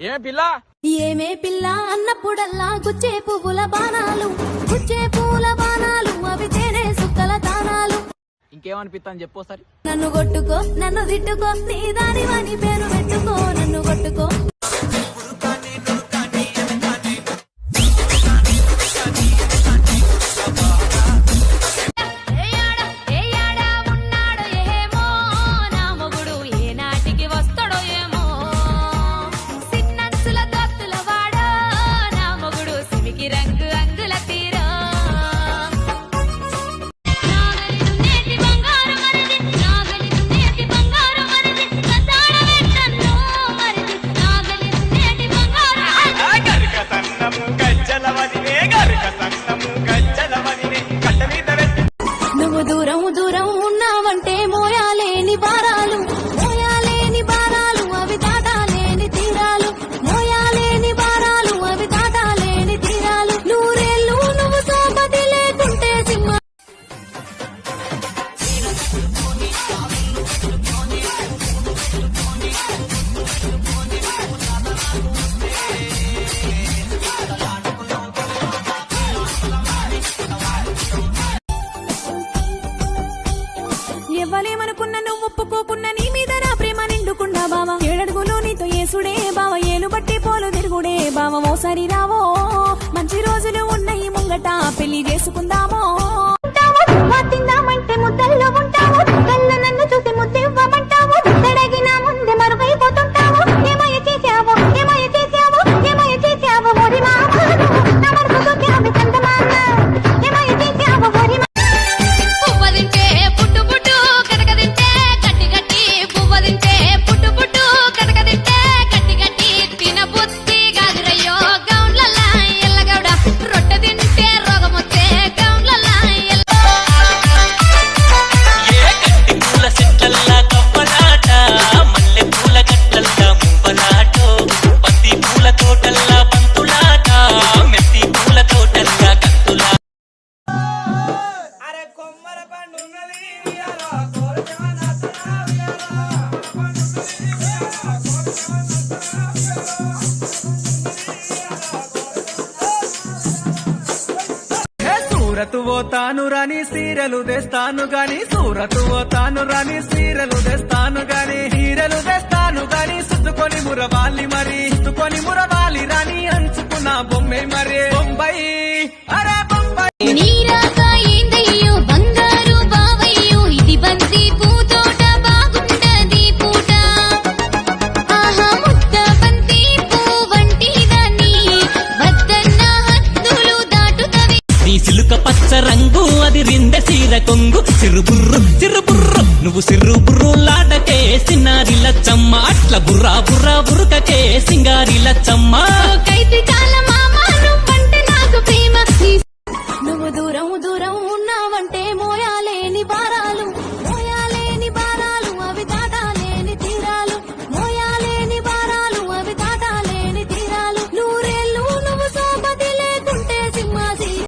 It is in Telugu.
ఏమే పిల్ల ఏమే పిల్ల అన్నప్పుడల్లా గుచ్చే పువ్వుల బాణాలు అవి తేనే సుక్కల దానాలు. ఇంకేమనిపిస్తా అని చెప్పోసారి. నన్ను కొట్టుకో నన్ను తిట్టుకో నీ దానివని పేరు పెట్టుకో నన్ను కొట్టుకో. నువ్వు దూరం దూరం ఉన్నావంటే మోయాలేని భారాలు అవి దాటాలేని తీరాలు మోయాలేని భారాలు అవి దాటాలేని తీరాలు. నూరేళ్ళు నువ్వు సోపతి లేకుంటే సింహ. ఎవ్వలేమనుకున్న నువ్వు ఒప్పుకోకున్న నీ మీద నా ప్రేమ నిండుకుండా బావా. ఏడడుగులో నీతో ఏసుడే బావ ఏలు బట్టి పోలు తిరుగుడే బావ. ఓసారి రావో మంచి రోజులు ఉన్నాయి ముంగట పెళ్లి చేసుకుందామో. తిందామంటే ముద్దల్లో ఉంటావు నన్ను చూసి ముద్దివ్వమంటావు ముద్దడగిన ముందే మరుగైపోతుంటావు. ఏమయ్య చేసావు ఏమయ్య చేసావు ఏమయ్య చేసావు ఓరి మామ నా మనసు చూసావు చందమామ ఏమయ్య చేసావు ఓరి మామ. పువ్వదింటే పుట్టు పుట్టు కటకదింటే గట్టి గట్టి పువ్వదింటే పుట్టు పుట్టు కటకదింటే గట్టి గట్టి తిన బుద్ధి గాజురయ్యో గౌన్లలా ఎల్లగౌడ రొట్టె తింటే రోగమొచ్చే గౌన్లలా సూరతు పోతాను రాని సీరలు తెస్తాను గాని సూరతు పోతాను రాని సీరలు తెస్తాను గాని హీరలు తెస్తాను గాని సుత్తుకొని మురవాలి మరి సుత్తుకొని మురవాలి రాని అంచుకున్న బొమ్మే మరి బొంబాయి అరే బొంబాయి. నీరాగా ఏందయ్యో బంగారు బావయ్యో ఇది బంతి పూతోట బాగుంటది పూట. ఆహా ముద్ద బంతి పువ్వంటి దాన్ని వద్దన్న హద్దులు దాటుతవి. నీ సిలుక పచ్చ రంగు అది రిందె సీర కొంగు సిరుబుర్రు సిరుబుర్రు నువ్వు సిరుబుర్రు లాటకే సిన్నారి లచ్చమ్మ అట్ల బుర్రా బుర్రా బురుకకే సింగారి లచ్చమ్మ. కైతి